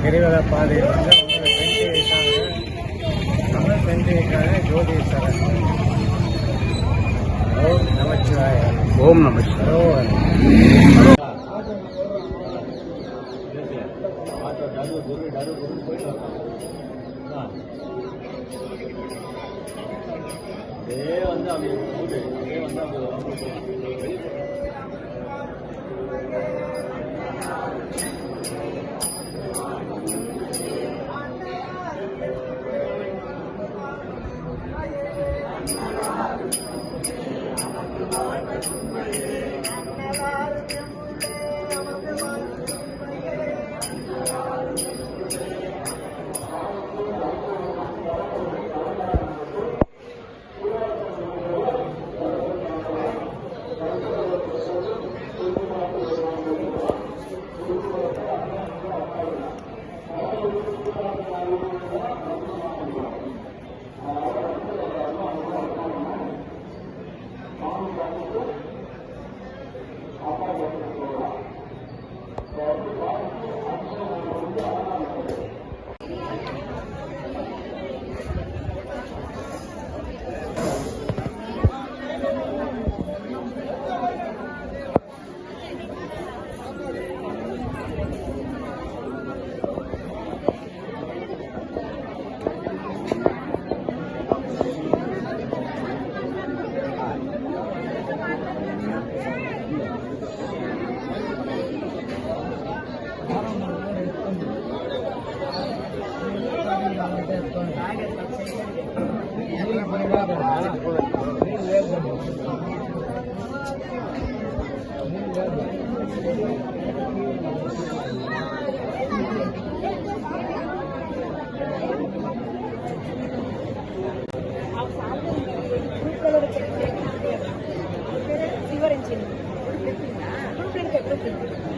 கிரிவல பாதையை வந்து அவங்க செஞ்சு வைக்காங்க ஜோதீஸ்வரன். ஓம் நமச்சிவாய. ஓம் நமச்சிவாய.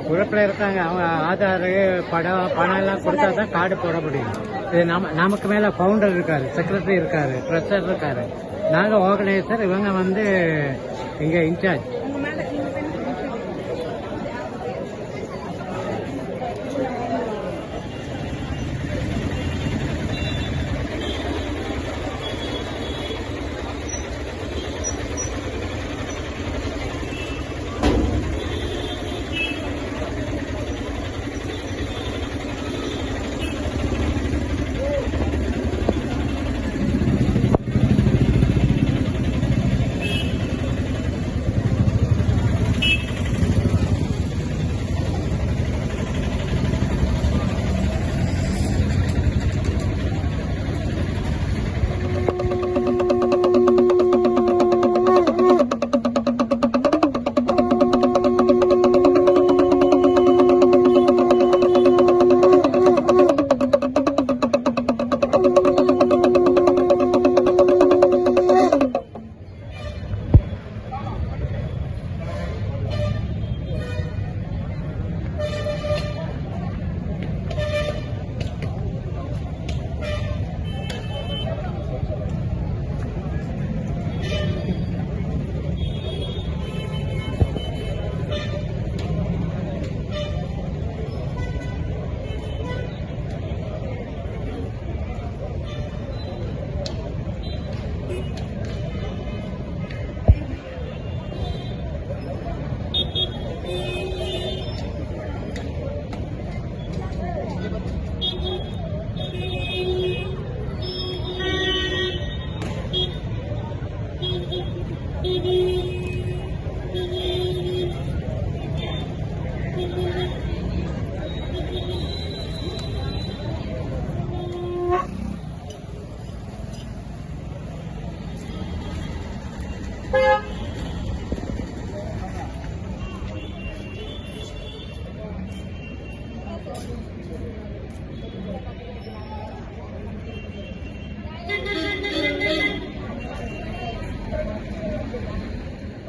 குழப்பில் இருக்காங்க. அவங்க ஆதார் பணம் எல்லாம் கொடுத்தா தான் கார்டு போட முடியும். இது நமக்கு மேல ஃபவுண்டர் இருக்காரு, செக்ரட்டரி இருக்காரு, ட்ரெஸர் இருக்காரு. நாங்க ஆர்கனைசர், இவங்க வந்து இங்க இன்சார்ஜ்.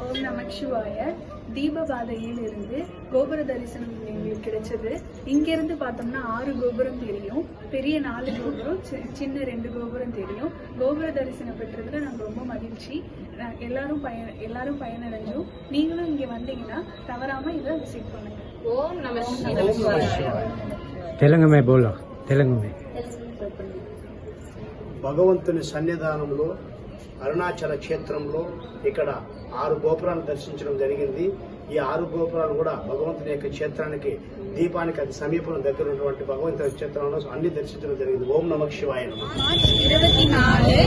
ஓம் நமச்சிவாய. தீபபாதையில் இருந்து கோபுர தரிசனம் எங்களுக்கு கிடைச்சது. இங்கிருந்து பார்த்தோம்னா 6 கோபுரம் தெரியும், பெரிய 4 கோபுரம், சின்ன 2 கோபுரம் தெரியும். கோபுர தரிசனம் பெற்றதுல நாங்கள் ரொம்ப மகிழ்ச்சி. எல்லாரும் பயனடைஞ்சோம். நீங்களும் இங்க வந்தீங்கன்னா தவறாம இதை விசிட் பண்ணுங்க. தெலுங்கு में बोलो. తెలుగు में భగవంతుని సన్నిధానంలో అరుణాచల క్షేత్రంలో ఇక్కడ 6 గోపురాలు దర్శించడం జరిగింది. ఈ 6 గోపురాలు కూడా భగవంతుని యొక్క క్షేత్రానికి దీపానికి అతి సమీపంలో దగ్గర ఉన్నటువంటి భగవంతుని క్షేత్రంలో అన్ని దర్శించడం జరిగింది. ఓం నమః శివాయ నమః. மார்ச் 24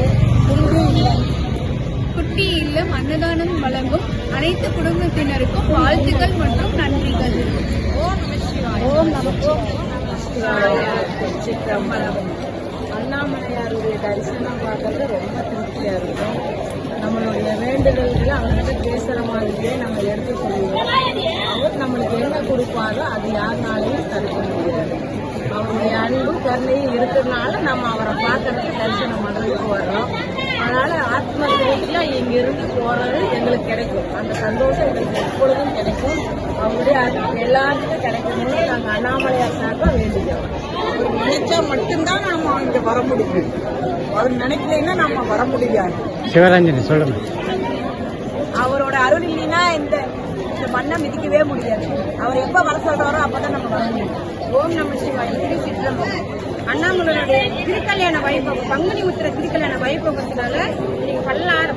குட்டி இல்லம் அன்னதானம் வழங்கும் அனைத்து குடும்பத்தினருக்கும் வாழ்த்துக்கள் மற்றும் நன்றிகள். ஓம் நம சிவாய. சிற்றம்பலம் அண்ணாமலையாருடைய தரிசனம் பார்க்கறது ரொம்ப திருப்தியா இருக்கும். நம்மளுடைய வேண்டுதல்களை அவர்கிட்ட பேசுற மாதிரியே நம்ம எடுத்து சொல்லுவோம். அவர் நம்மளுக்கு என்ன கொடுப்பாரோ அது யாருனாலையும் தடுக்க முடியாது. அவருடைய அன்பு கருணையும் இருக்கிறதுனால நம்ம அவரை பார்க்கறதுக்கு தரிசனம் பண்றதுக்கு வர்றோம். அதனால ஆத்ம திருப்தியா இங்கிருந்து போறது எங்களுக்கு கிடைக்கும். அந்த சந்தோஷம் எங்களுக்கு எப்பொழுதும் கிடைக்கும். அவருடைய எல்லாருக்கும் கிடைக்கணும்னு நாங்க அண்ணாமலையார் சார்பா வேண்டிக்கிறோம். அவர் நினைச்சா மட்டும்தான் நாம இங்க வர முடியும். அவர் நினைக்கலைன்னா நம்ம வர முடியாது. சிவரஞ்சனி சொல்லுங்க. அவரோட அருள் இல்லைன்னா இந்த மண்ணை மிதிக்கவே முடியாது. அவர் எப்ப வர சொல்றாரோ அப்பதான் நம்ம வர முடியும். ஓம் நம சிவாய. திருச்சிற்றம்பலம் அண்ணாமலையுடைய திருக்கல்யாண வைபவம், பங்குனி உத்திர திருக்கல்யாண வைபவத்தினால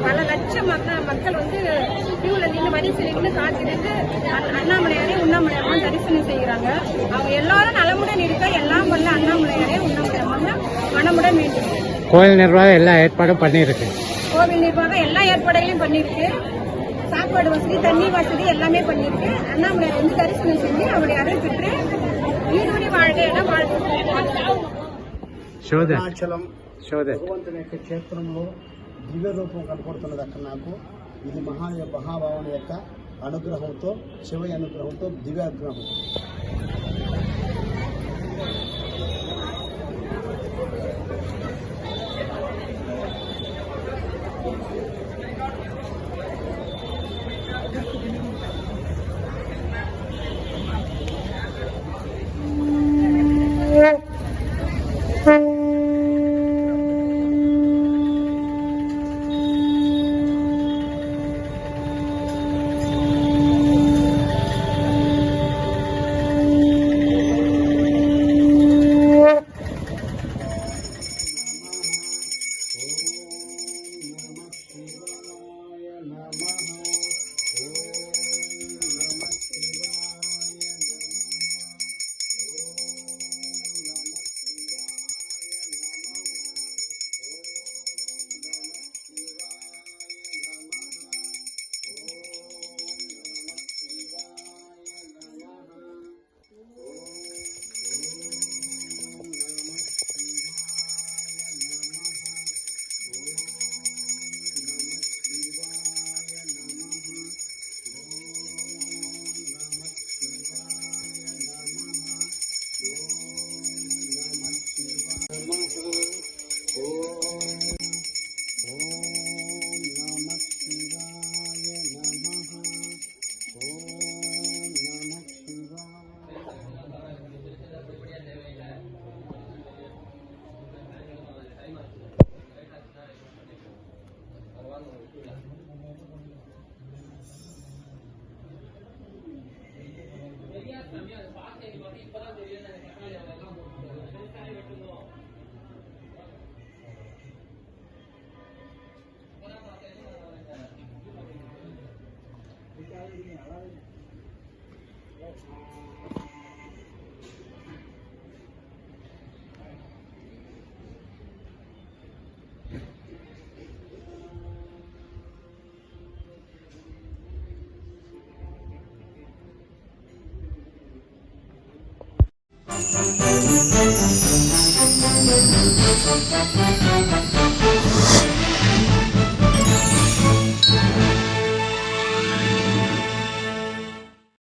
பல லட்சம் மக்கள் வந்து கியூல நின்று வரிசையில் நின்று காத்திருந்து அண்ணாமலையாரே உண்ணாமலையாரும் தரிசனம் செய்கிறாங்க. அவங்க எல்லாரும் நலமுடன் இருக்க எல்லாம் வல்ல அண்ணாமலையாரே உண்ணாமலையார் மனமுடன் வேண்டும். கோயில் நிர்வாகம் எல்லா ஏற்பாடும் பண்ணியிருக்கு. கோவில் நிர்வாகம் எல்லா ஏற்பாடுகளையும் பண்ணிருக்கு. சாப்பாடு வசதி, தண்ணி வசதி எல்லாமே பண்ணிருக்கு. அண்ணாமலையார் வந்து தரிசனம் செஞ்சு அவருடைய அருள் பெற்று வீடுபடி வாழ்க்கை எல்லாம் வாழ்க்கை. అరుణాచలం భగవంతుని యొక్క క్షేత్రంలో దివ్య రూపం కనపడుతున్నది అక్కడ నాకు. ఇది మహాభావన యొక్క అనుగ్రహంతో, శివయ్య అనుగ్రహంతో, దివ్య అనుగ్రహం. Thank you.